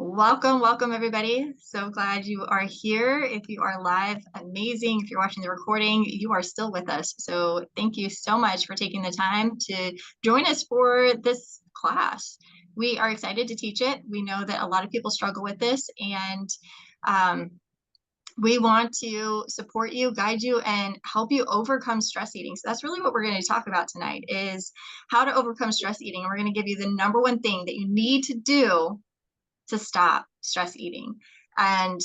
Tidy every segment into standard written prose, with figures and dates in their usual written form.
Welcome, welcome everybody. So glad you are here. If you are live, amazing. If you're watching the recording, you are still with us. So thank you so much for taking the time to join us for this class. We are excited to teach it. We know that a lot of people struggle with this, and um, we want to support you, guide you, and help you overcome stress eating. So that's really what we're going to talk about tonight, is how to overcome stress eating. And we're going to give you the number one thing that you need to do to stop stress eating. And,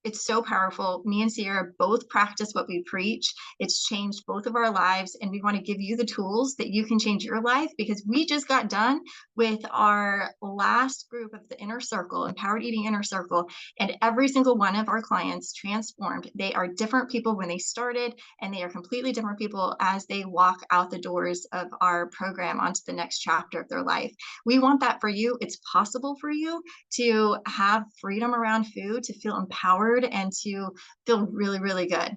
it's so powerful. Me and Sierra both practice what we preach. It's changed both of our lives. And we want to give you the tools that you can change your life, because we just got done with our last group of the Inner Circle, Empowered Eating Inner Circle. And every single one of our clients transformed. They are different people when they started, and they are completely different people as they walk out the doors of our program onto the next chapter of their life. We want that for you. It's possible for you to have freedom around food, to feel empowered, and to feel really, really good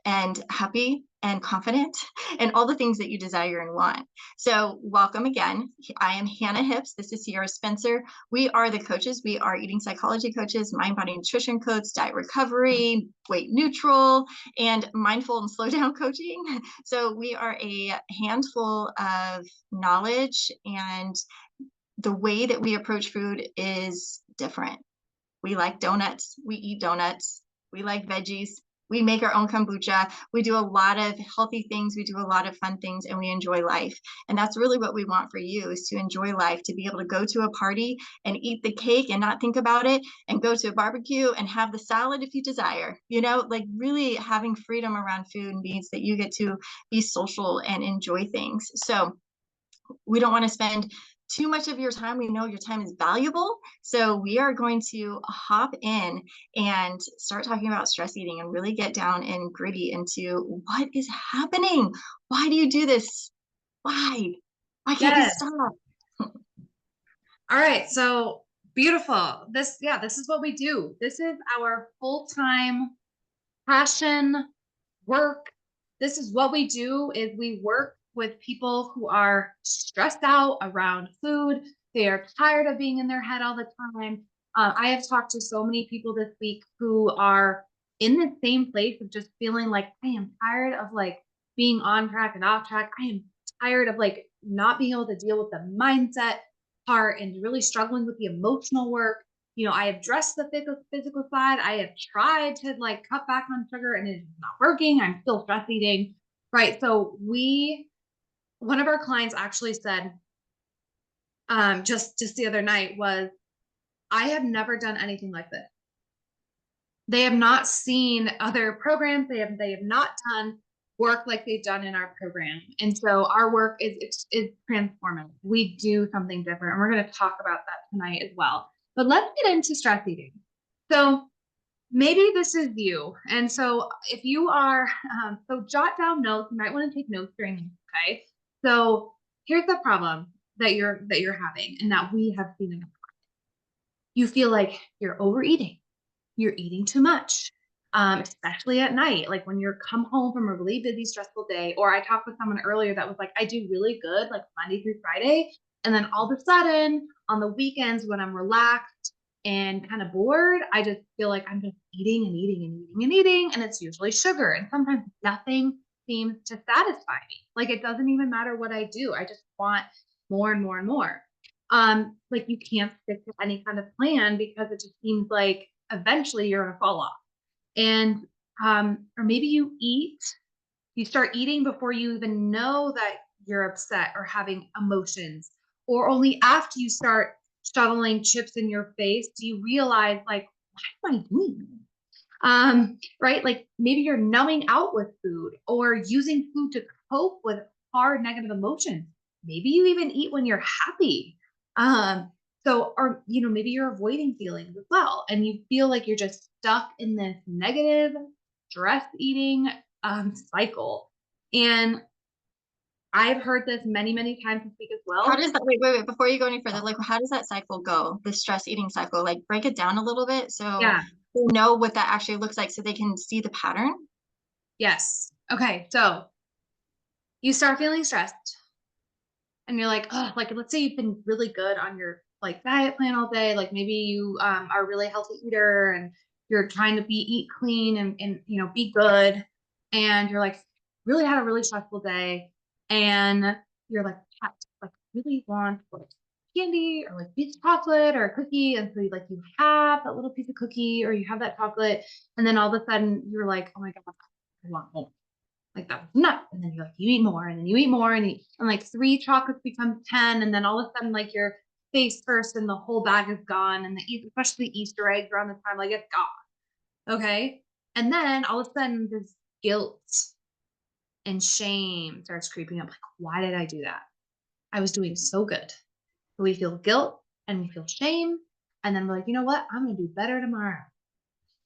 and happy and confident and all the things that you desire and want. So welcome again. I am Hannah Hips. This is Sierra Spencer. We are the coaches. We are eating psychology coaches, mind body nutrition coach, diet recovery, weight neutral, and mindful and slow down coaching. So we are a handful of knowledge, and the way that we approach food is different. We like donuts. We eat donuts. We like veggies. We make our own kombucha. We do a lot of healthy things. We do a lot of fun things, and we enjoy life. And that's really what we want for you, is to enjoy life, to be able to go to a party and eat the cake and not think about it, and go to a barbecue and have the salad if you desire. Like really having freedom around food means that you get to be social and enjoy things. So we don't want to spend too much of your time. We know your time is valuable. So we are going to hop in and start talking about stress eating and really get down and gritty into what is happening. Why do you do this? Why? Why can't you Yes. stop? All right. So beautiful. This is what we do. This is our full-time passion work. This is what we do, is we work with people who are stressed out around food. They are tired of being in their head all the time. I have talked to so many people this week who are in the same place of just feeling like, I am tired of being on track and off track. I am tired of not being able to deal with the mindset part and really struggling with the emotional work. I have addressed the physical side. I have tried to cut back on sugar, and it's not working. I'm still stress eating. Right. So one of our clients actually said, just the other night, was, I have never done anything like this. They have not seen other programs. They have not done work like they've done in our program. And so our work is transformative. We do something different. And we're going to talk about that tonight as well. But let's get into stress eating. So maybe this is you. And so if you are, so jot down notes. You might want to take notes during this, okay? So here's the problem that you're having, and that we have seen in the past. You feel like you're overeating. You're eating too much, especially at night, like when you're come home from a really busy, stressful day. Or I talked with someone earlier that was like, I do really good, like Monday through Friday. And then all of a sudden on the weekends, when I'm relaxed and kind of bored, I just feel like I'm just eating and eating and eating and eating. And it's usually sugar. And sometimes nothing seems to satisfy me. Like it doesn't even matter what I do. I just want more and more and more. Like you can't stick to any kind of plan, because it just seems like eventually you're going to fall off. And or maybe you start eating before you even know that you're upset or having emotions, or only after you start shoveling chips in your face do you realize, like, why am I doing this? Right? Like maybe you're numbing out with food, or using food to cope with hard negative emotions. Maybe you even eat when you're happy. So, or, maybe you're avoiding feelings as well, and you feel like you're just stuck in this negative stress eating cycle. And I've heard this many, many times this week as How well. does that, wait, before you go any further, like, how does that cycle go? The stress eating cycle, like break it down a little bit so Yeah. they know what that actually looks like, so they can see the pattern. Yes. Okay. So you start feeling stressed. and you're like, oh, like let's say you've been really good on your like diet plan all day, like maybe you are a really healthy eater and you're trying to eat clean and you know be good, and you're like really had a really stressful day, and you're like really want like candy or like piece of chocolate or a cookie, and so you like you have that little piece of cookie or you have that chocolate, and then all of a sudden you're like, oh my god, I want more. Like that was enough. And then you eat more and then you eat more and like 3 chocolates become 10. And then all of a sudden, like your face first and the whole bag is gone. And especially Easter eggs around the time, like it's gone. Okay. And then all of a sudden this guilt and shame starts creeping up. Like, why did I do that? I was doing so good. So we feel guilt and we feel shame. And then we're like, you know what? I'm going to do better tomorrow.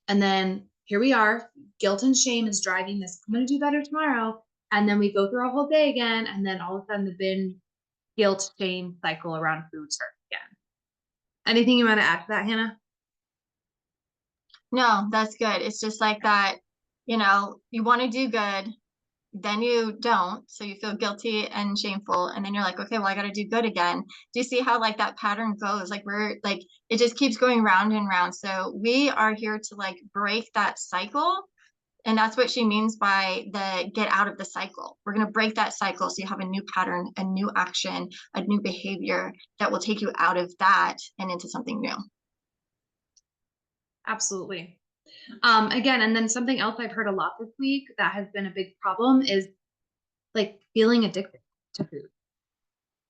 And then here we are, guilt and shame is driving this. I'm going to do better tomorrow. And then we go through our whole day again. And then all of a sudden the binge, guilt, shame cycle around food starts again. Anything you want to add to that, Hannah? No, that's good. It's just like that, you want to do good, then you don't. So you feel guilty and shameful. And then you're like, okay, well, I got to do good again. Do you see how like that pattern goes? Like it just keeps going round and round. So we are here to like break that cycle. And that's what she means by the get out of the cycle. We're going to break that cycle. So you have a new pattern, a new action, a new behavior that will take you out of that and into something new. Absolutely. Again, and then something else I've heard a lot this week that has been a big problem is like feeling addicted to food.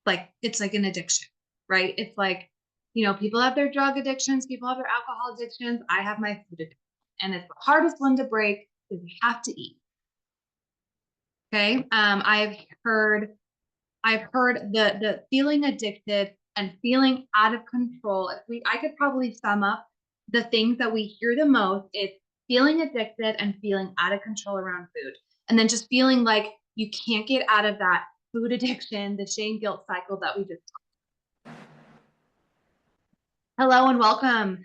Like it's like an addiction, right? It's like, you know, people have their drug addictions, people have their alcohol addictions. I have my food addiction. And it's the hardest one to break because we have to eat. Okay. I've heard the feeling addicted and feeling out of control. I could probably sum up the things that we hear the most. It's feeling addicted and feeling out of control around food. And then just feeling like you can't get out of that food addiction, the shame guilt cycle that we just talked. Hello and welcome.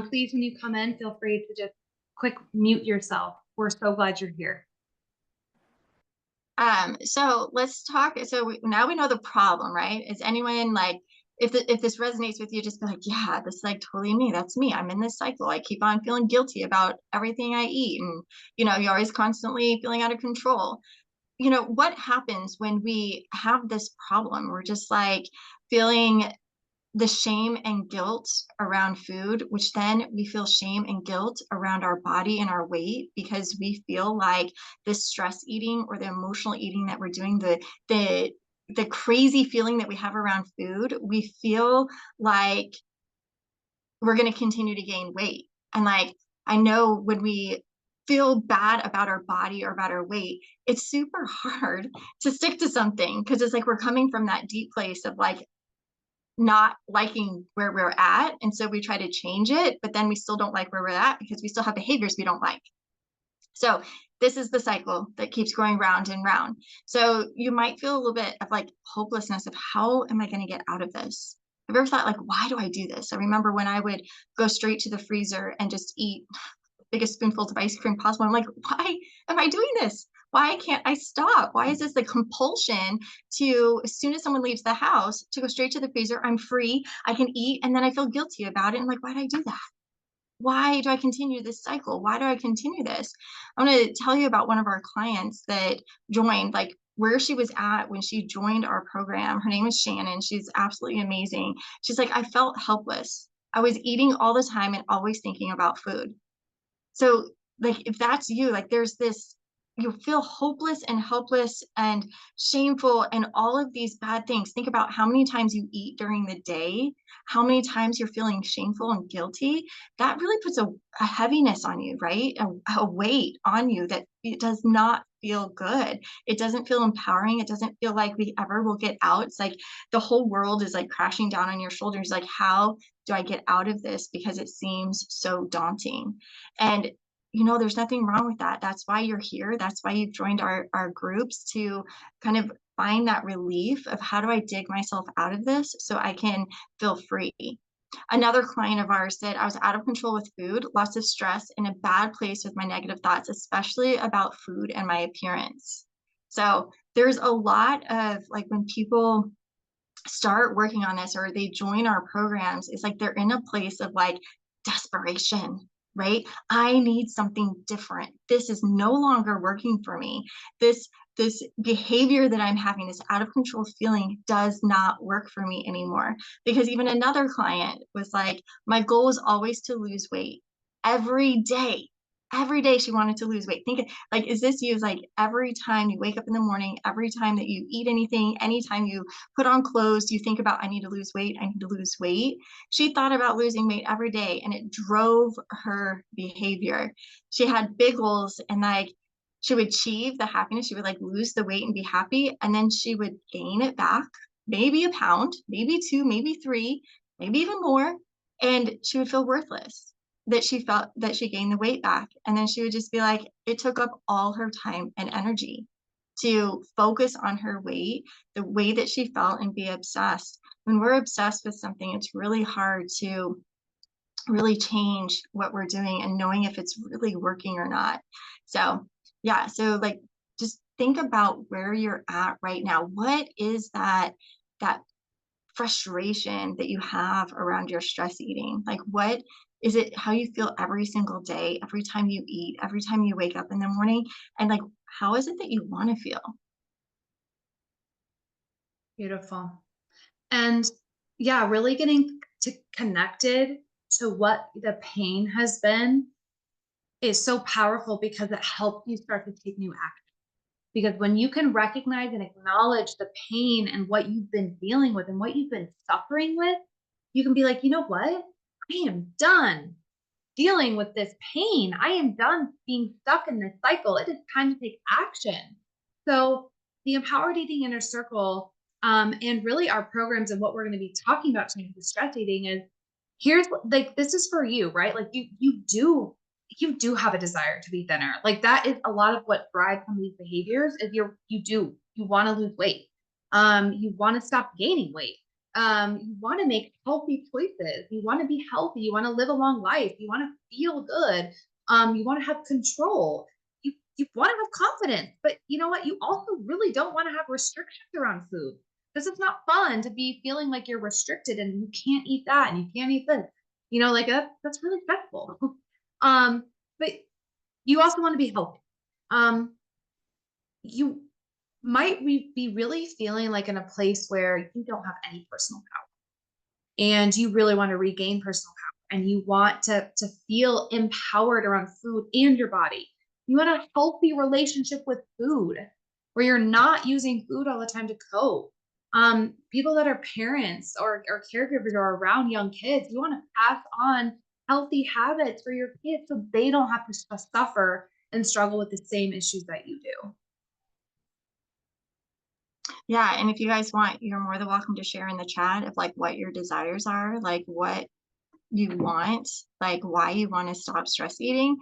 Please, when you come in, feel free to just quick mute yourself. We're so glad you're here. So let's talk. So now we know the problem, right? Is anyone like, if this resonates with you, just be like, yeah, this is like totally me. That's me. I'm in this cycle. I keep on feeling guilty about everything I eat. And, you're always constantly feeling out of control. What happens when we have this problem? We're just like feeling the shame and guilt around food, which then we feel shame and guilt around our body and our weight because we feel like the stress eating or the emotional eating that we're doing, the crazy feeling that we have around food, we feel like we're going to continue to gain weight. And like, I know when we feel bad about our body or about our weight, it's super hard to stick to something because it's like we're coming from that deep place of like not liking where we're at. And so we try to change it, but then we still don't like where we're at because we still have behaviors we don't like. So this is the cycle that keeps going round and round. So you might feel a little bit of like hopelessness of how am I going to get out of this? Have you ever thought like, why do I do this? I remember when I would go straight to the freezer and just eat the biggest spoonfuls of ice cream possible. I'm like, why am I doing this? Why can't I stop? Why is this the compulsion to, as soon as someone leaves the house, to go straight to the freezer? I'm free, I can eat, and then I feel guilty about it. I'm like, why did I do that? Why do I continue this cycle? Why do I continue this? I want to tell you about one of our clients that joined, like where she was at when she joined our program. Her name is Shannon. She's absolutely amazing. She's like, I felt helpless. I was eating all the time and always thinking about food. So like if that's you, like there's this, you feel hopeless and helpless and shameful and all of these bad things. Think about how many times you eat during the day, how many times you're feeling shameful and guilty. That really puts a heaviness on you, right? A weight on you that it does not feel good. It doesn't feel empowering. It doesn't feel like we ever will get out. It's like the whole world is like crashing down on your shoulders. Like, how do I get out of this? Because it seems so daunting. And there's nothing wrong with that. That's why you're here. That's why you've joined our groups, to kind of find that relief of how do I dig myself out of this so I can feel free. Another client of ours said, I was out of control with food, lots of stress, in a bad place with my negative thoughts, especially about food and my appearance. So there's a lot of like when people start working on this or they join our programs, it's like they're in a place of like desperation, right? I need something different. This is no longer working for me. This behavior that I'm having, this out of control feeling, does not work for me anymore. Because even another client was like, my goal was always to lose weight every day. Every day she wanted to lose weight. Think like, is this you? Is like every time you wake up in the morning, every time that you eat anything, anytime you put on clothes, you think about, I need to lose weight, I need to lose weight. She thought about losing weight every day and it drove her behavior. She had big goals and like she would achieve the happiness, she would like lose the weight and be happy, and then she would gain it back, maybe a pound, maybe two, maybe three, maybe even more, and she would feel worthless that she felt that she gained the weight back. And then she would just be like, it took up all her time and energy to focus on her weight, the way that she felt, and be obsessed. When we're obsessed with something, it's really hard to really change what we're doing and knowing if it's really working or not. So, yeah, so like just think about where you're at right now. What is that frustration that you have around your stress eating? Like, what is it, how you feel every single day, every time you eat, every time you wake up in the morning? And like, how is it that you want to feel? Beautiful. And yeah, really getting connected to what the pain has been is so powerful because it helps you start to take new action. Because when you can recognize and acknowledge the pain and what you've been dealing with and what you've been suffering with, you can be like, you know what? I am done dealing with this pain. I am done being stuck in this cycle. It is time to take action. So, the Empowered Eating Inner Circle, and really our programs and what we're going to be talking about tonight with stress eating is here's like this is for you, right? Like you do have a desire to be thinner. Like that is a lot of what drives some of these behaviors is you want to lose weight. You want to stop gaining weight. You want to make healthy choices. You want to be healthy. You want to live a long life. You want to feel good. You want to have control. You want to have confidence, but you know what? You also really don't want to have restrictions around food. This is not fun to be feeling like you're restricted and you can't eat that and you can't eat this. Like that's really stressful. But you also want to be healthy. You might be really feeling like in a place where you don't have any personal power and you really want to regain personal power and you want to feel empowered around food and your body. You want a healthy relationship with food where you're not using food all the time to cope. People that are parents or caregivers or around young kids, you want to pass on healthy habits for your kids so they don't have to suffer and struggle with the same issues that you do. Yeah, and if you guys want, you're more than welcome to share in the chat of like what your desires are, like what you want, like why you want to stop stress eating,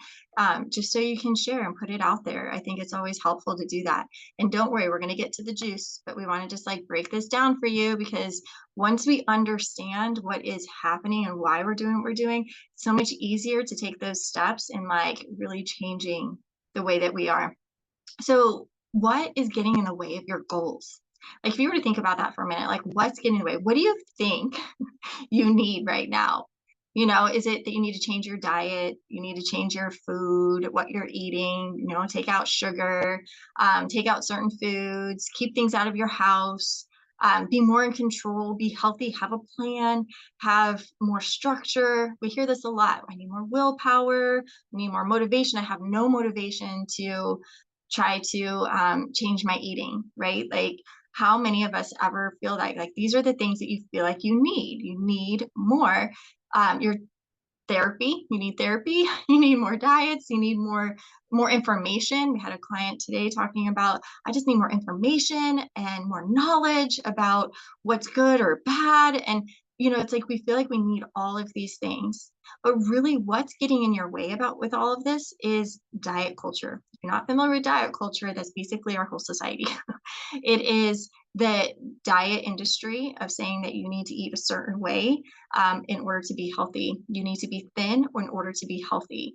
just so you can share and put it out there. I think it's always helpful to do that. And don't worry, we're going to get to the juice, but we want to just like break this down for you because once we understand what is happening and why we're doing what we're doing, it's so much easier to take those steps and like really changing the way that we are. So, what is getting in the way of your goals? Like, if you were to think about that for a minute, like, what's getting in the way? What do you think you need right now? Is it that you need to change your diet? You need to change your food, what you're eating, take out sugar, take out certain foods, keep things out of your house, be more in control, be healthy, have a plan, have more structure. We hear this a lot. I need more willpower, I need more motivation. I have no motivation to try to change my eating, right? Like, how many of us ever feel like these are the things that you feel like you need? You need more. Your therapy, you need therapy, you need more diets, you need more information. We had a client today talking about, I just need more information and more knowledge about what's good or bad. And it's like we feel like we need all of these things. But really what's getting in your way about with all of this is diet culture. If you're not familiar with diet culture, that's basically our whole society. It is the diet industry of saying that you need to eat a certain way in order to be healthy. You need to be thin in order to be healthy.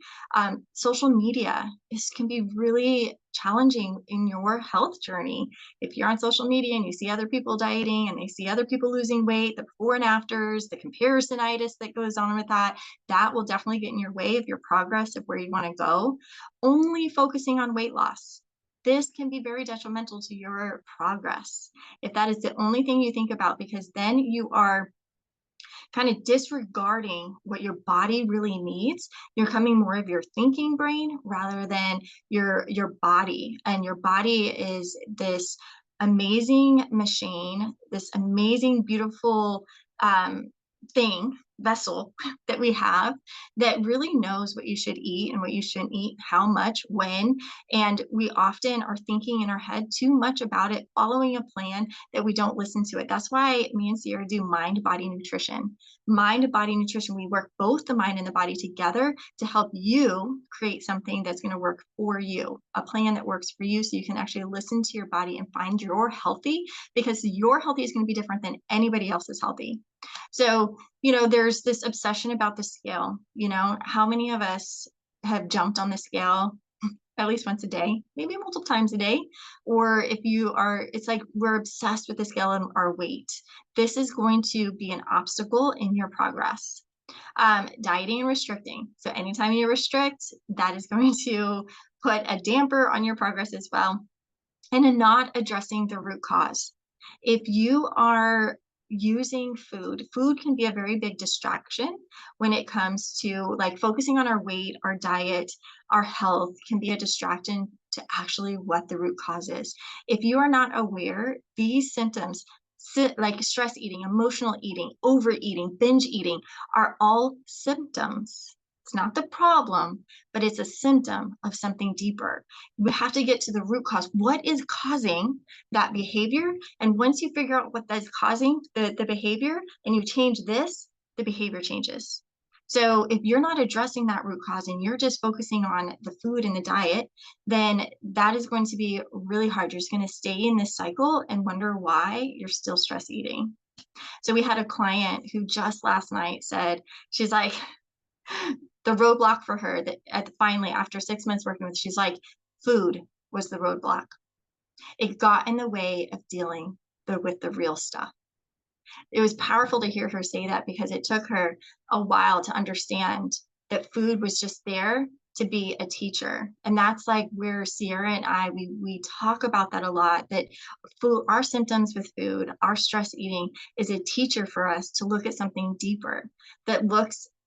Social media can be really challenging in your health journey. If you're on social media and you see other people dieting and they see other people losing weight, the before and afters, the comparisonitis that goes on with that, that will definitely get in your way of your progress of where you want to go. Only focusing on weight loss, this can be very detrimental to your progress if that is the only thing you think about, because then you are kind of disregarding what your body really needs. You're coming more of your thinking brain rather than your body. And your body is this amazing machine, this amazing, beautiful thing, vessel that we have that really knows what you should eat and what you shouldn't eat, how much, when. And we often are thinking in our head too much about it, following a plan that we don't listen to it. That's why me and Sierra do mind body nutrition. Mind body nutrition, we work both the mind and the body together to help you create something that's going to work for you, a plan that works for you so you can actually listen to your body and find your healthy, because your healthy is going to be different than anybody else's healthy. So, there's this obsession about the scale. How many of us have jumped on the scale at least once a day, maybe multiple times a day? Or if you are, it's like we're obsessed with the scale and our weight. This is going to be an obstacle in your progress. Dieting and restricting. So anytime you restrict, that is going to put a damper on your progress as well. And in not addressing the root cause. If you are using food can be a very big distraction when it comes to like focusing on our weight, our diet, our health can be a distraction to actually what the root cause is. If you are not aware, these symptoms, like stress eating, emotional eating, overeating, binge eating, are all symptoms. It's not the problem, but it's a symptom of something deeper. We have to get to the root cause. What is causing that behavior? And once you figure out what that's causing the behavior and you change this, the behavior changes. So if you're not addressing that root cause and you're just focusing on the food and the diet, then that is going to be really hard. You're just going to stay in this cycle and wonder why you're still stress eating. So we had a client who just last night said, she's like, the roadblock for her that finally after 6 months working with, she's like, food was the roadblock. It got in the way of dealing with the real stuff. It was powerful to hear her say that because it took her a while to understand that food was just there to be a teacher. And that's like where Sierra and I, we talk about that a lot, that food, our symptoms with food, our stress eating is a teacher for us to look at something deeper that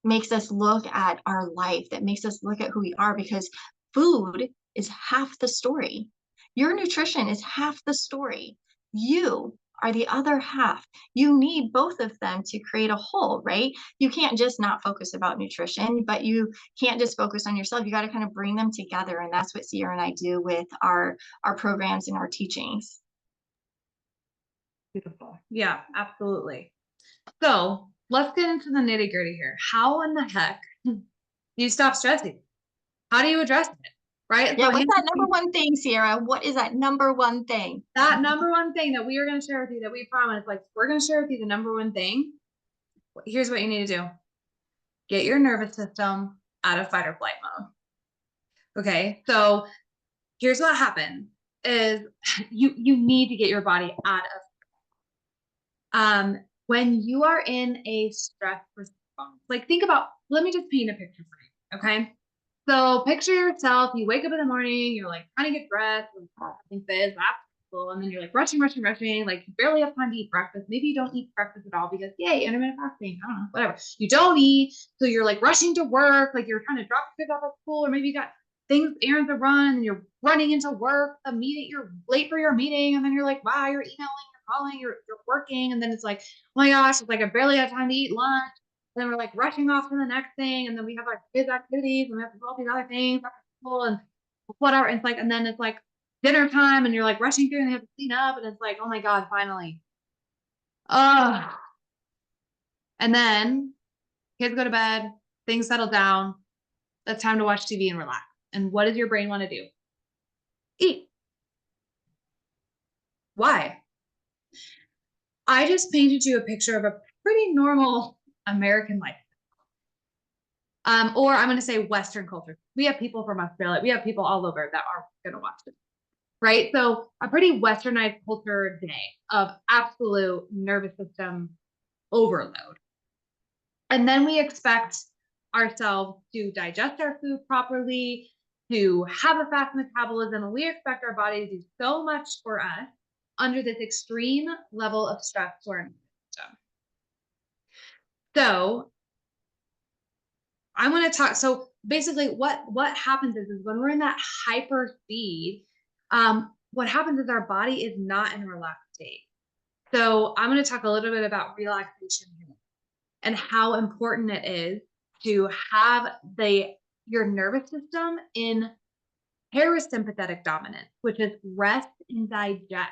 makes us look at our life, that makes us look at who we are, because food is half the story. Your nutrition is half the story. You are the other half. You need both of them to create a whole, right? You can't just not focus about nutrition, but you can't just focus on yourself. You got to kind of bring them together. And that's what Sierra and I do with our programs and our teachings. Beautiful. Yeah, absolutely. So let's get into the nitty gritty here. How in the heck do you stop stressing? How do you address it? Right? Yeah, So what's that number one thing, Sierra? What is that number one thing? that number one thing that we are going to share with you, that we promise, like we're going to share with you the number one thing. Here's what you need to do. Get your nervous system out of fight or flight mode. Okay. So here's what happens is you need to get your body out of when you are in a stress response. Like think about, let me just paint a picture for you. Okay. So picture yourself, you wake up in the morning, you're like trying to get dressed, and then you're like rushing, like you barely have time to eat breakfast. Maybe you don't eat breakfast at all because yay, intermittent fasting, I don't know, whatever. You don't eat, so you're like rushing to work, like you're trying to drop your kids off at school, or maybe you got errands to run, and you're running into work, a meeting, you're late for your meeting, and then you're like, wow, you're emailing, you're calling, you're working, and then it's like, oh my gosh, it's like I barely have time to eat lunch. And then we're like rushing off to the next thing, and then we have our kids' activities, and we have to do all these other things after school and whatever. It's like, and then it's like dinner time, and you're like rushing through, and you have to clean up, and it's like, oh my god, finally. And then kids go to bed, things settle down. It's time to watch TV and relax. And what does your brain want to do? Eat. Why? I just painted you a picture of a pretty normal American life. Or I'm going to say Western culture. We have people from Australia. We have people all over that are going to watch this, right? So a pretty Westernized culture day of absolute nervous system overload. And then we expect ourselves to digest our food properly, to have a fast metabolism, and we expect our body to do so much for us under this extreme level of stress to our nervous system. So I want to talk. So basically, what happens is when we're in that hyper speed, what happens is our body is not in a relaxed state. So I'm going to talk a little bit about relaxation here and how important it is to have your nervous system in parasympathetic dominance, which is rest and digest.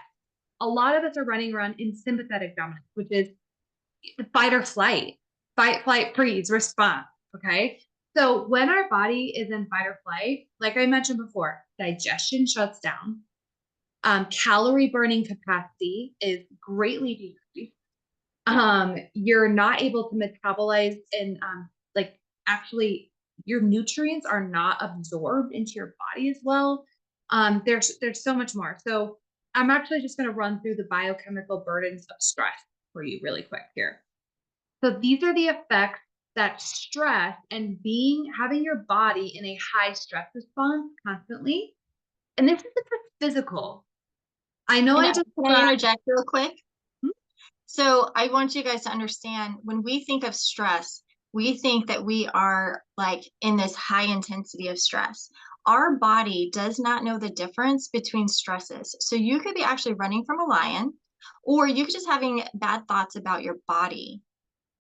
A lot of us are running around in sympathetic dominance, which is fight or flight, fight, flight, freeze, response. Okay. So when our body is in fight or flight, like I mentioned before, digestion shuts down. Calorie burning capacity is greatly decreased. You're not able to metabolize and like actually your nutrients are not absorbed into your body as well. There's so much more. So I'm actually just going to run through the biochemical burdens of stress for you really quick here. So these are the effects that stress and having your body in a high stress response constantly. And this isn't just physical. I know I just Can I interject real quick? Hmm? So I want you guys to understand when we think of stress, we think that we are like in this high intensity of stress. Our body does not know the difference between stresses. So you could be actually running from a lion, or you could just having bad thoughts about your body.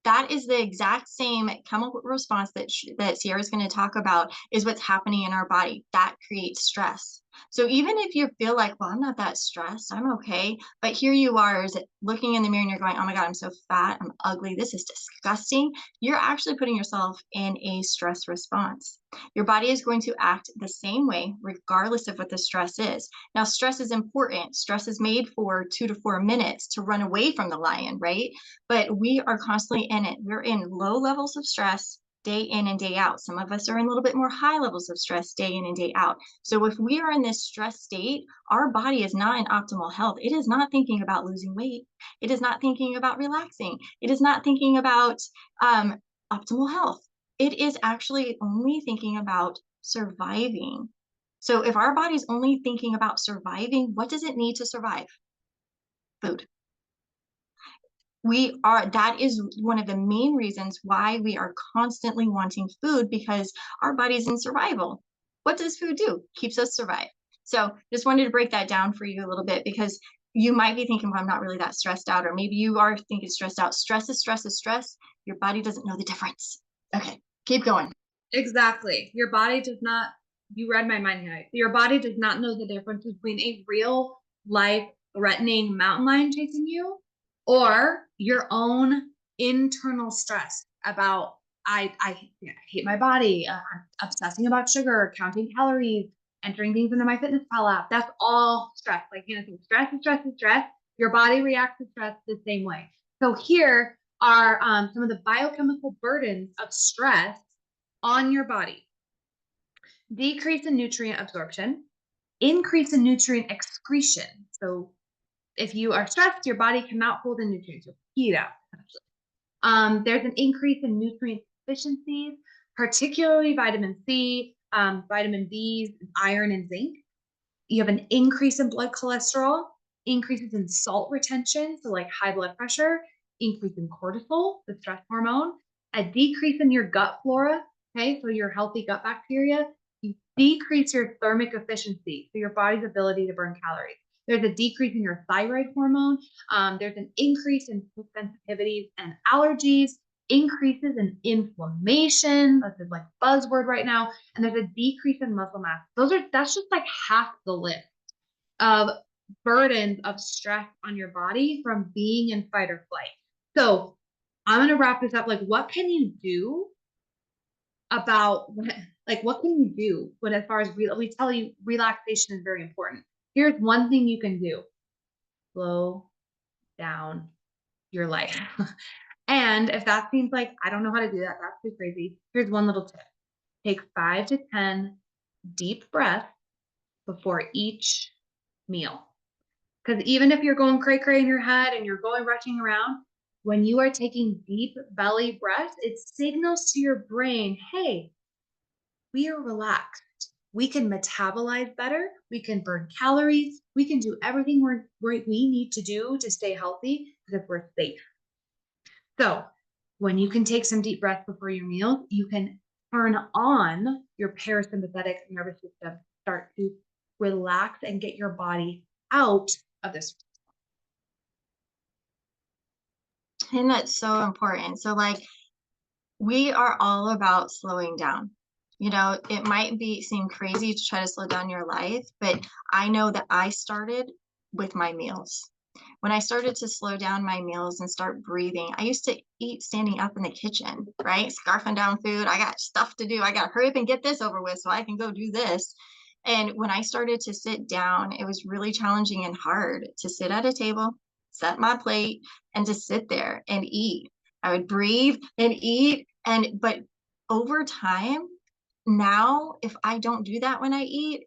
That is the exact same chemical response that Sierra's going to talk about is what's happening in our body. That creates stress. So even if you feel like, well, I'm not that stressed, I'm okay. But here you are is looking in the mirror and you're going, oh my God, I'm so fat, I'm ugly, this is disgusting. You're actually putting yourself in a stress response. Your body is going to act the same way, regardless of what the stress is. Now, stress is important. Stress is made for 2 to 4 minutes to run away from the lion, right? But we are constantly in it. We're in low levels of stress day in and day out. Some of us are in a little bit more high levels of stress day in and day out. So if we are in this stress state, our body is not in optimal health. It is not thinking about losing weight. It is not thinking about relaxing. It is not thinking about optimal health. It is actually only thinking about surviving. So if our body's only thinking about surviving, what does it need to survive? Food. That is one of the main reasons why we are constantly wanting food, because our body's in survival. What does food do? Keeps us survive. So just wanted to break that down for you a little bit, because you might be thinking, well, I'm not really that stressed out, or maybe you are thinking stressed out. Stress is stress is stress. Your body doesn't know the difference. Okay, keep going. Exactly. Your body does not, you read my mind here. Your body does not know the difference between a real life threatening mountain lion chasing you or your own internal stress about, I hate my body. I'm obsessing about sugar, counting calories, entering things into MyFitnessPal app. That's all stress. Like, stress is stress is stress. Your body reacts to stress the same way. So here are some of the biochemical burdens of stress on your body. Decrease in nutrient absorption, increase in nutrient excretion. So if you are stressed, your body cannot hold in nutrients. You'll pee it out. There's an increase in nutrient deficiencies, particularly vitamin C, vitamin B's, iron, and zinc. You have an increase in blood cholesterol, increases in salt retention, so like high blood pressure, increase in cortisol, the stress hormone, a decrease in your gut flora, okay, so your healthy gut bacteria. You decrease your thermic efficiency, so your body's ability to burn calories. There's a decrease in your thyroid hormone. There's an increase in food sensitivities and allergies, increases in inflammation. That's like buzzword right now. And there's a decrease in muscle mass. That's just like half the list of burdens of stress on your body from being in fight or flight. So I'm going to wrap this up. Like, what can you do about what can you do when, as far as we tell you relaxation is very important. Here's one thing you can do. Slow down your life. And if that seems like I don't know how to do that, that's too crazy. Here's one little tip. Take 5 to 10 deep breaths before each meal. Because even if you're going cray cray in your head and you're going rushing around, when you are taking deep belly breaths, it signals to your brain, hey, we are relaxed. We can metabolize better. We can burn calories. We can do everything we need to do to stay healthy because we're safe. So when you can take some deep breaths before your meal, you can turn on your parasympathetic nervous system, start to relax and get your body out of this. And that's so important. So like we are all about slowing down. You know, it might seem crazy to try to slow down your life, but I know that I started with my meals. When I started to slow down my meals and start breathing, I used to eat standing up in the kitchen, right? Scarfing down food. I got stuff to do. I got to hurry up and get this over with so I can go do this. And when I started to sit down, it was really challenging and hard to sit at a table, set my plate, and to sit there and eat. I would breathe and eat. But over time, now, if I don't do that when I eat,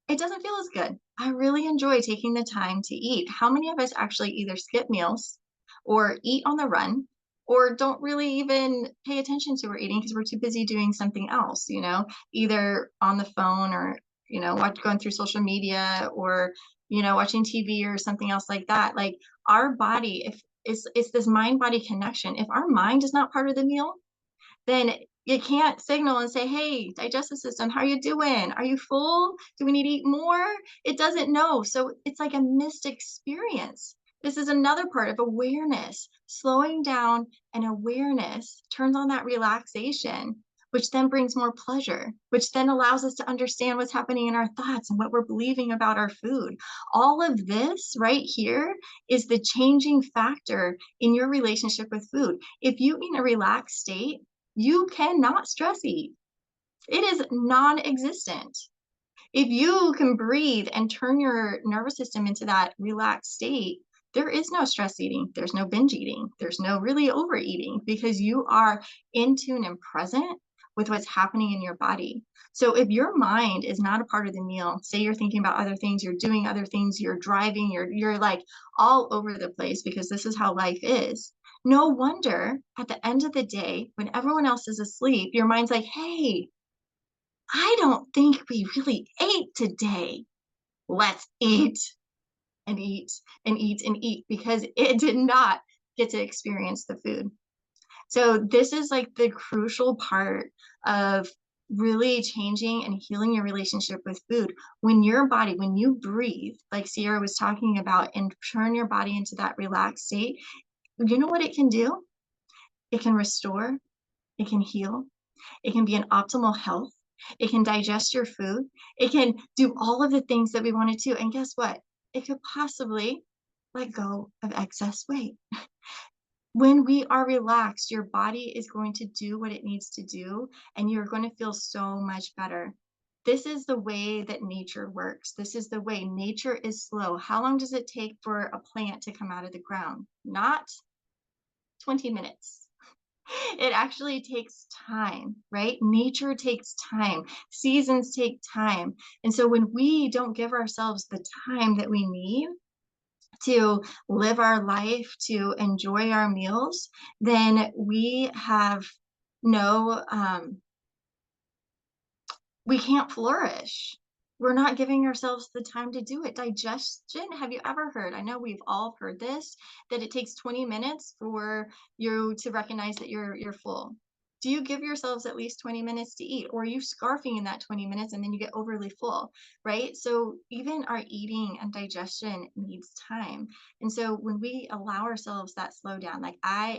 it doesn't feel as good. I really enjoy taking the time to eat. How many of us actually either skip meals or eat on the run or don't really even pay attention to what we're eating because we're too busy doing something else, you know, either on the phone or, you know, going through social media or, you know, watching TV or something else like that. Like our body, if it's this mind body connection, if our mind is not part of the meal, then you can't signal and say, hey, digestive system, how are you doing? Are you full? Do we need to eat more? It doesn't know. So it's like a missed experience. This is another part of awareness. Slowing down and awareness turns on that relaxation, which then brings more pleasure, which then allows us to understand what's happening in our thoughts and what we're believing about our food. All of this right here is the changing factor in your relationship with food. If you in a relaxed state, you cannot stress eat. It is non-existent. If you can breathe and turn your nervous system into that relaxed state, there is no stress eating. There's no binge eating. There's no really overeating because you are in tune and present with what's happening in your body. So if your mind is not a part of the meal, say you're thinking about other things, you're doing other things, you're driving, you're like all over the place because this is how life is. No wonder at the end of the day, when everyone else is asleep, your mind's like, hey, I don't think we really ate today. Let's eat and eat and eat and eat because it did not get to experience the food. So this is like the crucial part of really changing and healing your relationship with food. When your body, when you breathe, like Sierra was talking about, and turn your body into that relaxed state, you know what it can do? It can restore, it can heal, it can be in optimal health, it can digest your food, it can do all of the things that we want it to. And guess what? It could possibly let go of excess weight. When we are relaxed, your body is going to do what it needs to do, and you're going to feel so much better. This is the way that nature works. This is the way nature is slow. How long does it take for a plant to come out of the ground? Not 20 minutes. It actually takes time, right? Nature takes time. Seasons take time. And so when we don't give ourselves the time that we need to live our life, to enjoy our meals, then we have no, we can't flourish. We're not giving ourselves the time to do it. Digestion, have you ever heard? I know we've all heard this, that it takes 20 minutes for you to recognize that you're full. Do you give yourselves at least 20 minutes to eat, or are you scarfing in that 20 minutes and then you get overly full, right? So even our eating and digestion needs time. And so when we allow ourselves that slow down, like I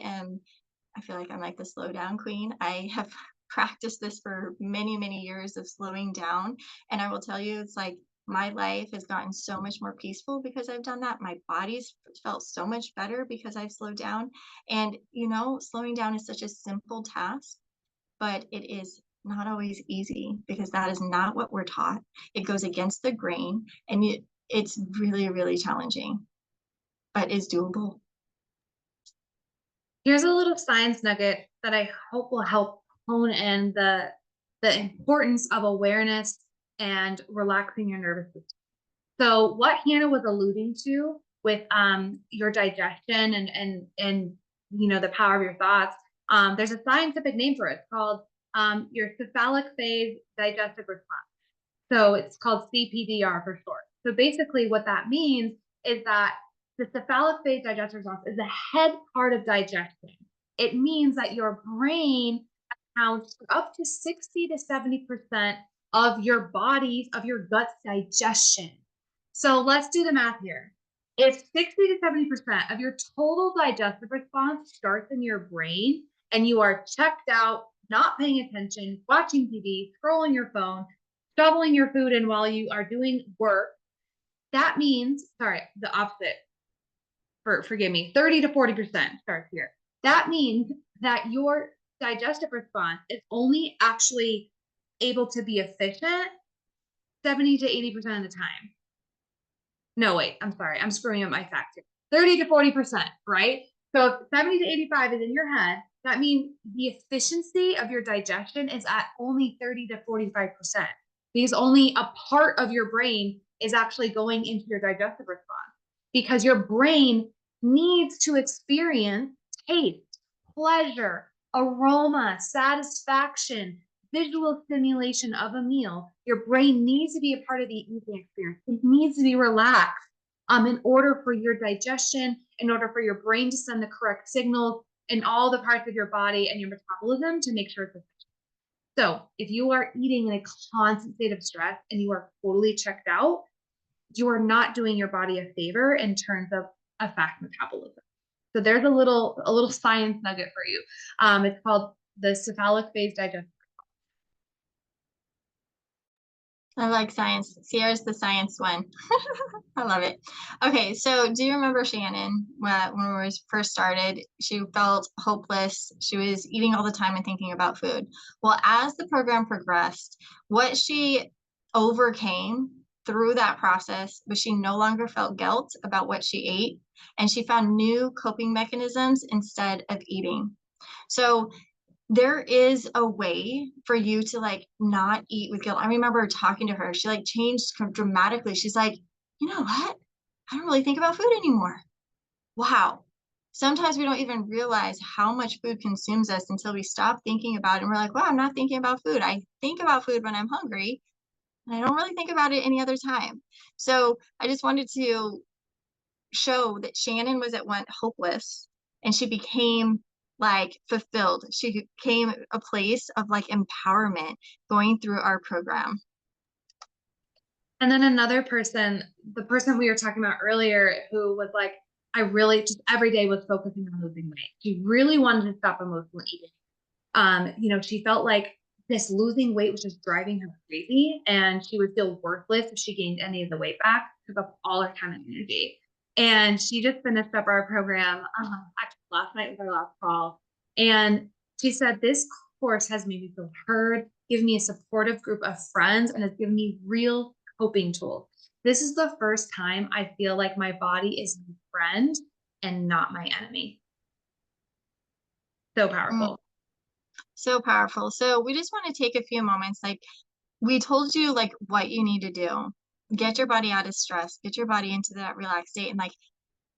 feel like I'm like the slow down queen. I have practiced this for many, many years of slowing down. And I will tell you, it's like my life has gotten so much more peaceful because I've done that. My body's felt so much better because I've slowed down. And, you know, slowing down is such a simple task, but it is not always easy because that is not what we're taught. It goes against the grain and it's really, really challenging, but is doable. Here's a little science nugget that I hope will help hone in the importance of awareness and relaxing your nervous system. So what Hannah was alluding to with your digestion and the power of your thoughts, there's a scientific name for it. It's called your cephalic phase digestive response. So it's called CPDR for short. So basically what that means is that the cephalic phase digestive response is the head part of digestion. It means that your brain accounts for up to 60 to 70% of your gut's digestion. So let's do the math here. If 60 to 70% of your total digestive response starts in your brain and you are checked out, not paying attention, watching TV, scrolling your phone, shoveling your food in while you are doing work, that means, sorry, the opposite, forgive me, 30 to 40% starts here. That means that your digestive response is only actually able to be efficient 70 to 80% of the time. No, wait, I'm sorry. I'm screwing up my facts here. 30 to 40%, right? So if 70 to 85 is in your head, that means the efficiency of your digestion is at only 30 to 45%. Because only a part of your brain is actually going into your digestive response. Because your brain needs to experience taste, pleasure, aroma, satisfaction, visual stimulation of a meal. Your brain needs to be a part of the eating experience. It needs to be relaxed in order for your digestion, in order for your brain to send the correct signals in all the parts of your body and your metabolism to make sure it's efficient. So if you are eating in a constant state of stress and you are totally checked out, you are not doing your body a favor in terms of a fast metabolism. So there's a little science nugget for you. It's called the cephalic phase digestive. I like science. Sierra's the science one. I love it. Okay, so do you remember Shannon when we first started? She felt hopeless. She was eating all the time and thinking about food. Well, as the program progressed, what she overcame through that process was she no longer felt guilt about what she ate, and she found new coping mechanisms instead of eating. So there is a way for you to like not eat with guilt. I remember talking to her. She like changed dramatically. She's like, you know what? I don't really think about food anymore. Wow. Sometimes we don't even realize how much food consumes us until we stop thinking about it. And we're like, wow, I'm not thinking about food. I think about food when I'm hungry, and I don't really think about it any other time. So I just wanted to show that Shannon was at once hopeless, and she became like fulfilled. She became a place of like empowerment going through our program. And then another person, the person we were talking about earlier, who was like, I really just every day was focusing on losing weight. She really wanted to stop emotional eating. She felt like this losing weight was just driving her crazy, and she would feel worthless if she gained any of the weight back, took up all her time and energy. And she just finished up our program. Actually, last night was our last call. And she said, this course has made me feel heard, given me a supportive group of friends, and has given me real coping tools. This is the first time I feel like my body is my friend and not my enemy. So powerful. So powerful. So we just want to take a few moments. Like we told you like what you need to do. Get your body out of stress, get your body into that relaxed state. And like,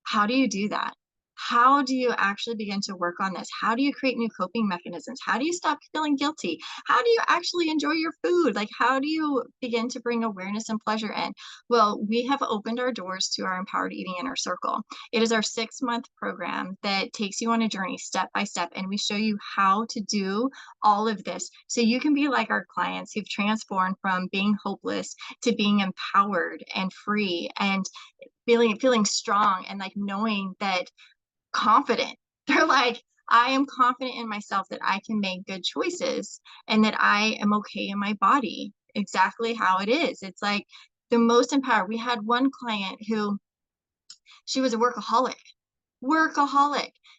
how do you do that? How do you actually begin to work on this? How do you create new coping mechanisms? How do you stop feeling guilty? How do you actually enjoy your food? Like, how do you begin to bring awareness and pleasure in? Well, we have opened our doors to our Empowered Eating Inner Circle. It is our 6-month program that takes you on a journey step by step, and we show you how to do all of this so you can be like our clients who've transformed from being hopeless to being empowered and free and feeling strong and like knowing that confident. They're like, I am confident in myself that I can make good choices and that I am okay in my body exactly how it is. It's like the most empowered. We had one client who she was a workaholic.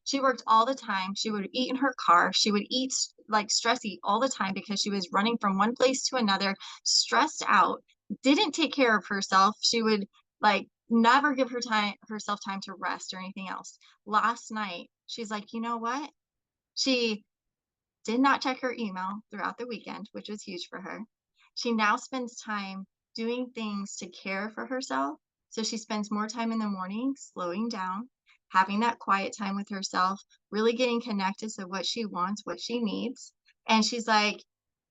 She worked all the time. She would eat in her car. She would eat like stress eat all the time because she was running from one place to another, stressed out, didn't take care of herself. She would like never give herself time to rest or anything else. Last night, she's like, you know what? She did not check her email throughout the weekend, which was huge for her. She now spends time doing things to care for herself. So she spends more time in the morning slowing down, having that quiet time with herself, really getting connected to what she wants, what she needs. And she's like,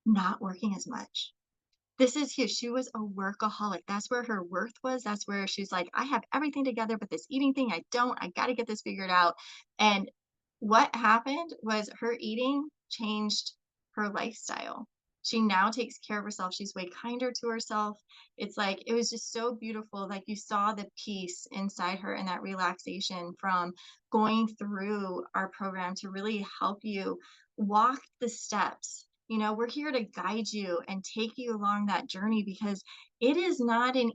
not working as much. This is huge. She was a workaholic. That's where her worth was. That's where she's like, I have everything together, but this eating thing, I don't. I got to get this figured out. And what happened was her eating changed her lifestyle. She now takes care of herself. She's way kinder to herself. It's like, it was just so beautiful. Like you saw the peace inside her and that relaxation from going through our program to really help you walk the steps. You know, we're here to guide you and take you along that journey because it is not an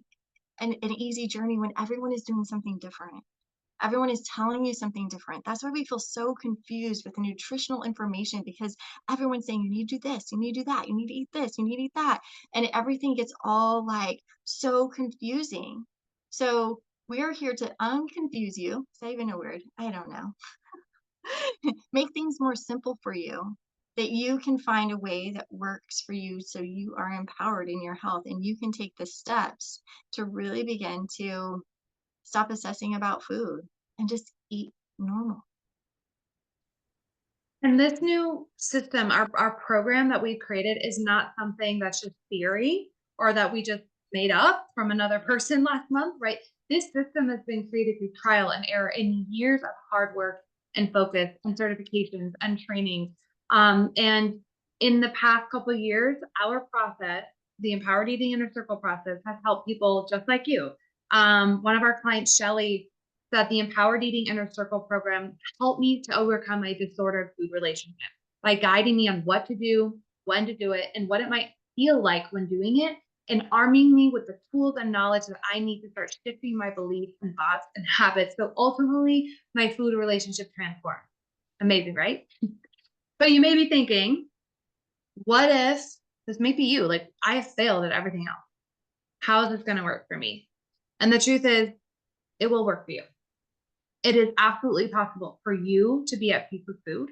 easy journey when everyone is doing something different. Everyone is telling you something different. That's why we feel so confused with the nutritional information because everyone's saying you need to do this, you need to do that, you need to eat this, you need to eat that. And everything gets all like so confusing. So we are here to unconfuse you. Is that even a word? I don't know. Make things more simple for you, that you can find a way that works for you so you are empowered in your health and you can take the steps to really begin to stop obsessing about food and just eat normal. And this new system, our program that we created is not something that's just theory or that we just made up from another person last month, right? This system has been created through trial and error and years of hard work and focus and certifications and training. And in the past couple of years, our process, the Empowered Eating Inner Circle process, has helped people just like you. One of our clients, Shelly, that the Empowered Eating Inner Circle program helped me to overcome a disordered food relationship by guiding me on what to do, when to do it, and what it might feel like when doing it, and arming me with the tools and knowledge that I need to start shifting my beliefs and thoughts and habits. So ultimately, my food relationship transformed. Amazing, right? But you may be thinking, what if this may be you? Like, I have failed at everything else. How is this going to work for me? And the truth is, it will work for you. It is absolutely possible for you to be at peace with food,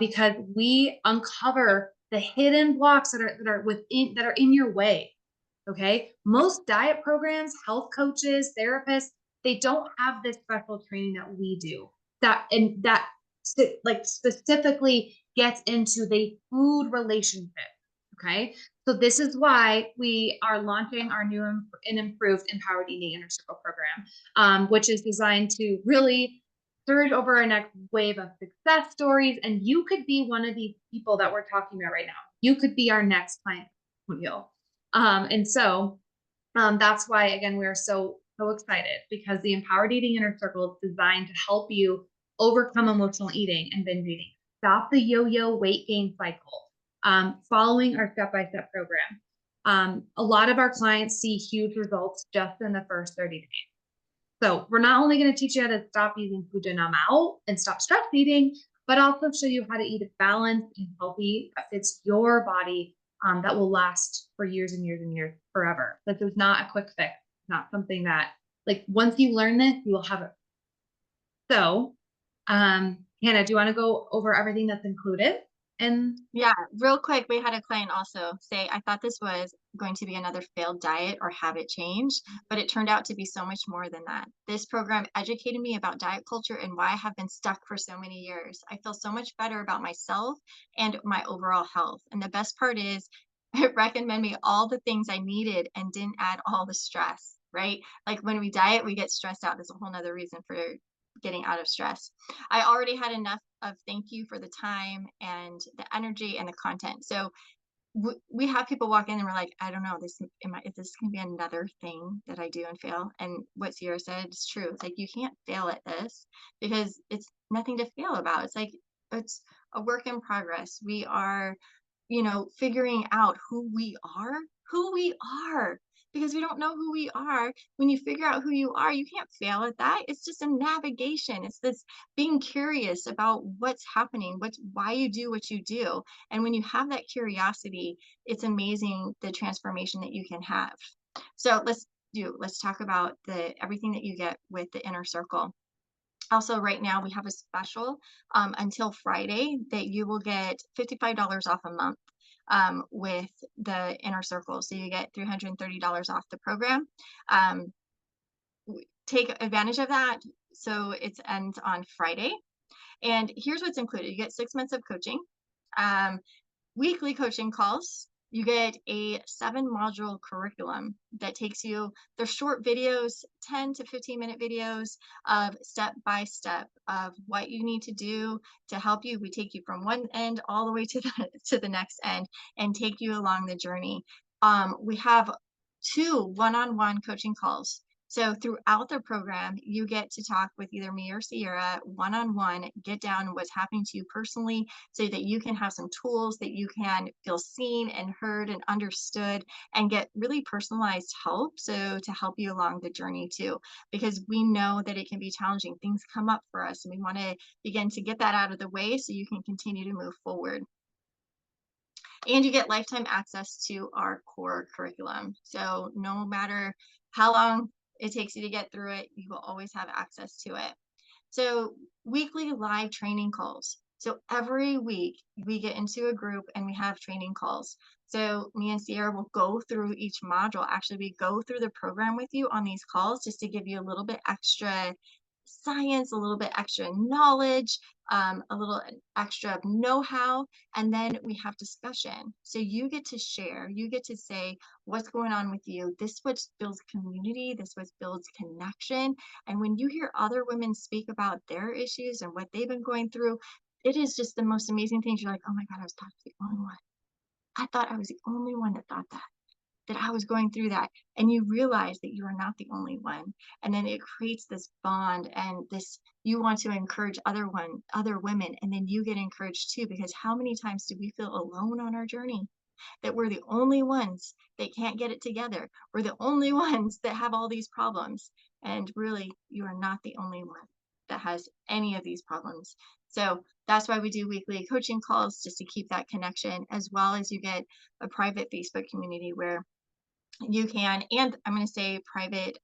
because we uncover the hidden blocks that are in your way. Okay, most diet programs, health coaches, therapists, they don't have this special training that we do. That like specifically gets into the food relationship. Okay, so this is why we are launching our new and improved Empowered Eating Inner Circle program, which is designed to really surge over our next wave of success stories. And you could be one of these people that we're talking about right now. You could be our next client. And so that's why, again, we're so excited because the Empowered Eating Inner Circle is designed to help you overcome emotional eating and binge eating, stop the yo-yo weight gain cycle, following our step-by-step program. A lot of our clients see huge results just in the first 30 days. So we're not only going to teach you how to stop using food to numb out and stop stress eating, but also show you how to eat a balanced and healthy that fits your body, that will last for years and years and years, forever. This is not a quick fix, not something that, like, once you learn this, you will have it. So, Hannah, do you want to go over everything that's included? And Yeah, real quick, we had a client also say, I thought this was going to be another failed diet or habit change, but it turned out to be so much more than that. This program educated me about diet culture and why I have been stuck for so many years. I feel so much better about myself and my overall health. And the best part is, it recommended me all the things I needed and didn't add all the stress, right? Like when we diet, we get stressed out. There's a whole nother reason for getting out of stress. I already had enough of thank you for the time and the energy and the content. So we have people walk in and we're like, I don't know, is this gonna be another thing that I do and fail? And what Sierra said is true. It's like you can't fail at this because it's nothing to fail about. It's like it's a work in progress. We are, figuring out who we are, because we don't know who we are. When you figure out who you are, you can't fail at that. It's just a navigation. It's this being curious about what's happening, why you do what you do. And when you have that curiosity, it's amazing the transformation that you can have. So let's talk about everything that you get with the inner circle. Also, right now we have a special until Friday that you will get $55 off a month with the Inner Circle. So you get $330 off the program. Um, take advantage of that. So it ends on Friday. And here's what's included. You get 6 months of coaching, um, weekly coaching calls. You get a 7 module curriculum that takes you, they're short videos, 10 to 15-minute videos of step by step of what you need to do to help you. We take you from one end all the way to the next end and take you along the journey. We have 2 one-on-one coaching calls. So throughout the program, you get to talk with either me or Sierra one-on-one, get down what's happening to you personally so that you can have some tools that you can feel seen and heard and understood and get really personalized help. So to help you along the journey too, because we know that it can be challenging. Things come up for us and we want to begin to get that out of the way so you can continue to move forward. And you get lifetime access to our core curriculum. So no matter how long it takes you to get through it, you will always have access to it. So weekly live training calls. So every week we get into a group and we have training calls. So me and Sierra will go through each module. Actually, we go through the program with you on these calls just to give you a little bit extra science, a little bit extra knowledge, a little extra know-how, and then we have discussion. So you get to share, you get to say what's going on with you. This what builds community, this what builds connection. And when you hear other women speak about their issues and what they've been going through, it is just the most amazing things. You're like, oh my God, I was the only one. I thought I was the only one that thought that I was going through that. And you realize that you are not the only one. And then it creates this bond and this, you want to encourage other women, and then you get encouraged too, because how many times do we feel alone on our journey? That we're the only ones that can't get it together. We're the only ones that have all these problems. And really, you are not the only one that has any of these problems. So that's why we do weekly coaching calls, just to keep that connection, as well as you get a private Facebook community where you can, and I'm going to say private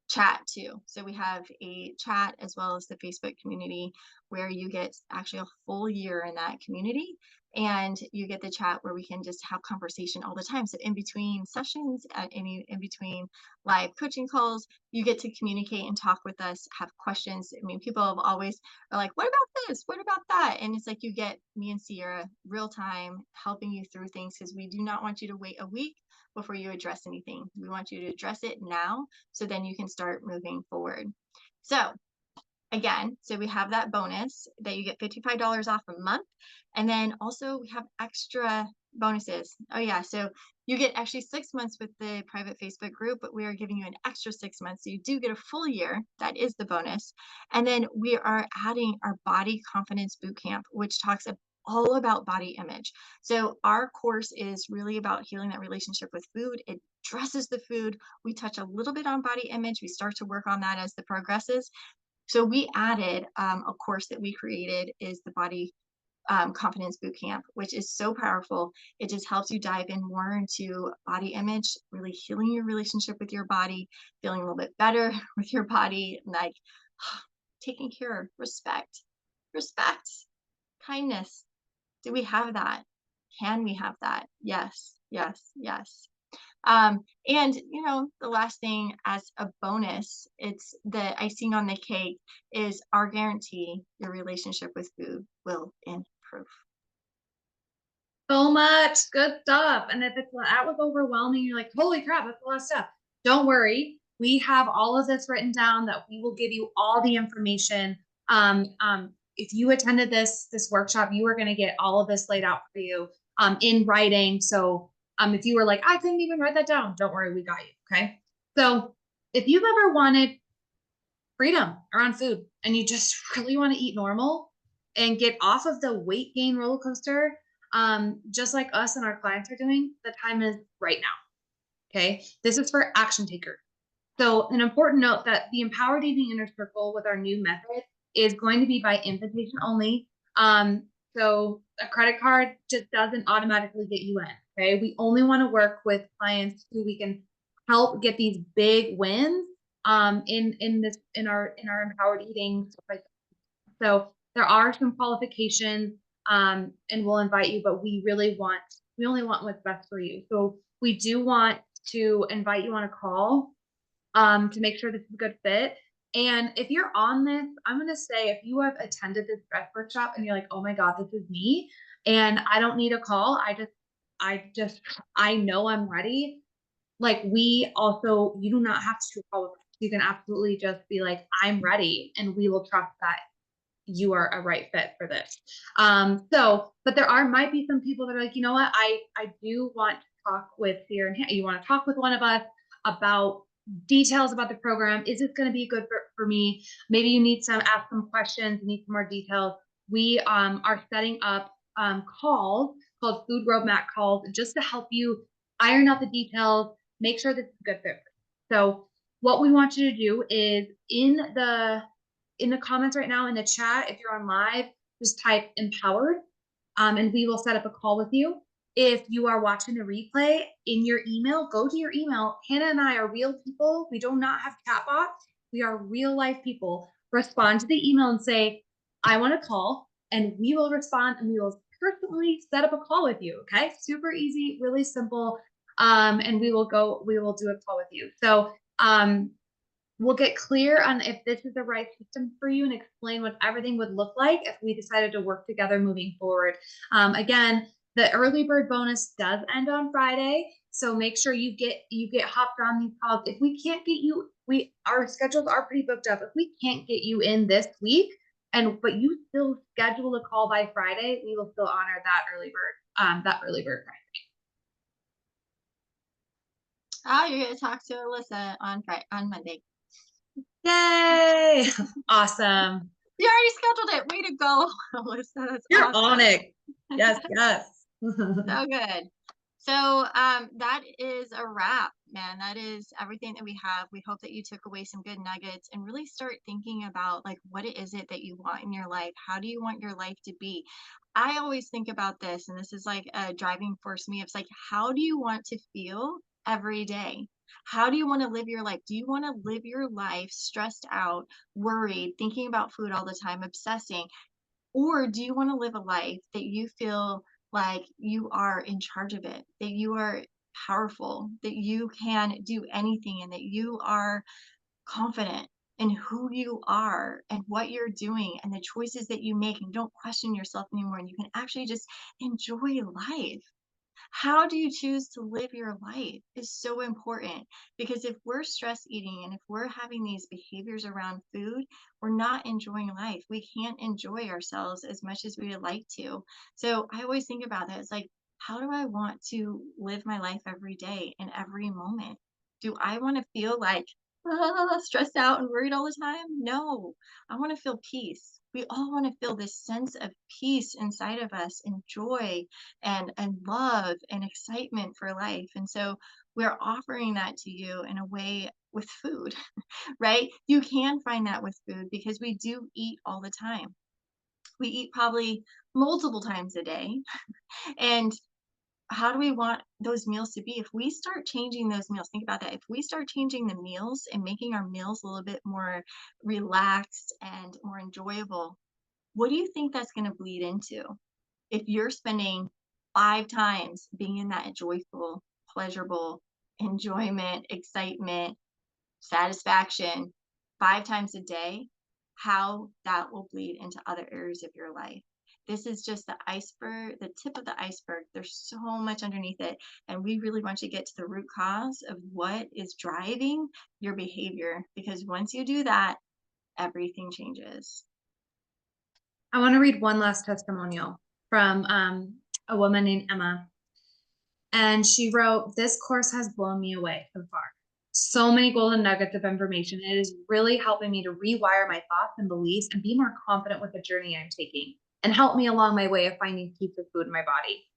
chat too. So we have a chat as well as the Facebook community where you get actually a full year in that community, and you get the chat where we can just have conversation all the time. So in between sessions, in between live coaching calls, you get to communicate and talk with us, have questions. I mean, people have always are like, what about this? What about that? And it's like you get me and Sierra real time helping you through things, because we do not want you to wait a week before you address anything. We want you to address it now so then you can start moving forward. So again, so we have that bonus that you get $55 off a month. And then also we have extra bonuses. Oh yeah, so you get actually 6 months with the private Facebook group, but we are giving you an extra 6 months. So you do get a full year. That is the bonus. And then we are adding our body confidence bootcamp, which talks all about body image. So our course is really about healing that relationship with food. It addresses the food. We touch a little bit on body image. We start to work on that as the progresses. So we added a course that we created is the Body Confidence Bootcamp, which is so powerful. It just helps you dive in more into body image, really healing your relationship with your body, feeling a little bit better with your body, like taking care, respect, kindness. Do we have that? Can we have that? Yes, yes, yes. And the last thing as a bonus, it's the icing on the cake, is our guarantee your relationship with food will improve. So much good stuff. And if that was overwhelming, you're like, holy crap, that's a lot of stuff. Don't worry. We have all of this written down that we will give you all the information. If you attended this workshop, you are going to get all of this laid out for you in writing. So if you were like, I couldn't even write that down, don't worry, we got you. Okay. So if you've ever wanted freedom around food and you just really want to eat normal and get off of the weight gain roller coaster, just like us and our clients are doing, the time is right now. Okay. This is for action takers. So an important note that the Empowered Eating Inner Circle with our new method is going to be by invitation only. So a credit card just doesn't automatically get you in. Okay. We only want to work with clients who we can help get these big wins in our empowered eating stuff like that. So there are some qualifications, and we'll invite you, but we only want what's best for you. So we do want to invite you on a call to make sure this is a good fit. And if you're on this, I'm going to say, if you have attended this breath workshop and you're like, oh my God, this is me, and I don't need a call. I know I'm ready. Like, you do not have to call with us. You can absolutely just be like, I'm ready, and we will trust that you are a right fit for this. But might be some people that are like, you know what, I do want to talk with Sierra and Hannah. You want to talk with one of us about details about the program. Is this going to be good for me? Maybe you need ask some questions, need some more details. We are setting up calls called food roadmap calls, just to help you iron out the details, make sure this is a good fit for you. So what we want you to do is in the comments right now in the chat, if you're on live, just type empowered, and we will set up a call with you. If you are watching the replay, in your email, go to your email. Hannah and I are real people. We do not have chatbots. We are real life people. Respond to the email and say, I want to call, and we will respond, and we will personally set up a call with you. Okay. Super easy, really simple. And we will do a call with you. So, we'll get clear on if this is the right system for you and explain what everything would look like if we decided to work together moving forward. Again, the early bird bonus does end on Friday, so make sure you get hopped on these calls. If we can't get you, our schedules are pretty booked up. If we can't get you in this week, but you still schedule a call by Friday, we will still honor that early bird price. Oh, you're gonna talk to Alyssa on Monday. Yay! Awesome. You already scheduled it. Way to go, Alyssa. That's You're awesome. on it. Yes, yes. So good. So that is a wrap, man. That is everything that we have. We hope that you took away some good nuggets and really start thinking about, like, what is it that you want in your life? How do you want your life to be? I always think about this, and this is like a driving force me. It's like, how do you want to feel every day? How do you want to live your life? Do you want to live your life stressed out, worried, thinking about food all the time, obsessing? Or do you want to live a life that you feel like you are in charge of it, that you are powerful, that you can do anything, and that you are confident in who you are and what you're doing and the choices that you make, and don't question yourself anymore, and you can actually just enjoy life? How do you choose to live your life is so important, because if we're stress eating and if we're having these behaviors around food, we're not enjoying life. We can't enjoy ourselves as much as we would like to. So I always think about that. It's like, how do I want to live my life every day and every moment? Do I want to feel like stressed out and worried all the time? No, I want to feel peace. We all want to feel this sense of peace inside of us, and joy and love and excitement for life. And so we're offering that to you in a way with food, right? You can find that with food because we do eat all the time. We eat probably multiple times a day. And how do we want those meals to be? If we start changing those meals, think about that. If we start changing the meals and making our meals a little bit more relaxed and more enjoyable, what do you think that's going to bleed into? If you're spending 5 times being in that joyful, pleasurable enjoyment, excitement, satisfaction 5 times a day, how that will bleed into other areas of your life. This is just the iceberg, the tip of the iceberg. There's so much underneath it, and we really want you to get to the root cause of what is driving your behavior, because once you do that, everything changes. I want to read one last testimonial from a woman named Emma. And she wrote, "This course has blown me away so far. So many golden nuggets of information. It is really helping me to rewire my thoughts and beliefs and be more confident with the journey I'm taking, and help me along my way of finding peace with food in my body."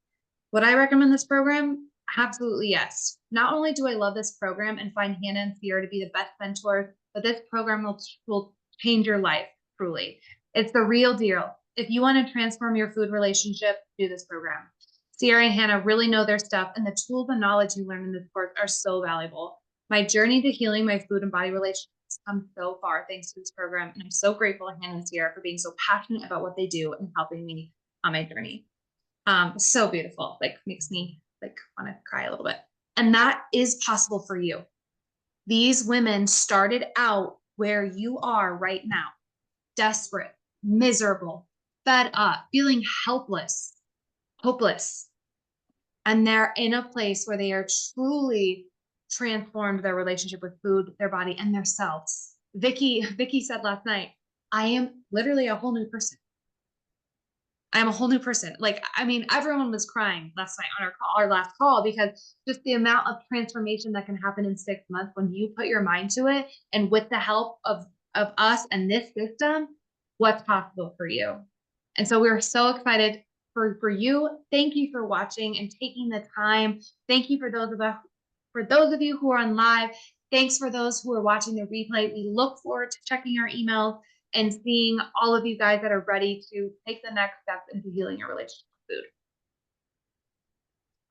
Would I recommend this program? Absolutely yes. Not only do I love this program and find Hannah and Sierra to be the best mentors, but this program will change your life, truly. It's the real deal. If you want to transform your food relationship, do this program. Sierra and Hannah really know their stuff, and the tools and knowledge you learn in this course are so valuable. My journey to healing my food and body relationship has come so far thanks to this program. And I'm so grateful to Hannah's here for being so passionate about what they do and helping me on my journey. So beautiful, like makes me like want to cry a little bit. And that is possible for you. These women started out where you are right now, desperate, miserable, fed up, feeling helpless, hopeless. And they're in a place where they are truly transformed their relationship with food, their body, and themselves. Vicky said last night, I am literally a whole new person. I'm a whole new person. Like, I mean, everyone was crying last night on our last call, because just the amount of transformation that can happen in 6 months when you put your mind to it, and with the help of us and this system, what's possible for you. And so we're so excited for you. Thank you for watching and taking the time. Thank you for those of you who are on live. Thanks for those who are watching the replay. We look forward to checking your emails and seeing all of you guys that are ready to take the next step into healing your relationship with food.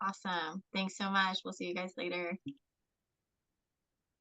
Awesome. Thanks so much. We'll see you guys later.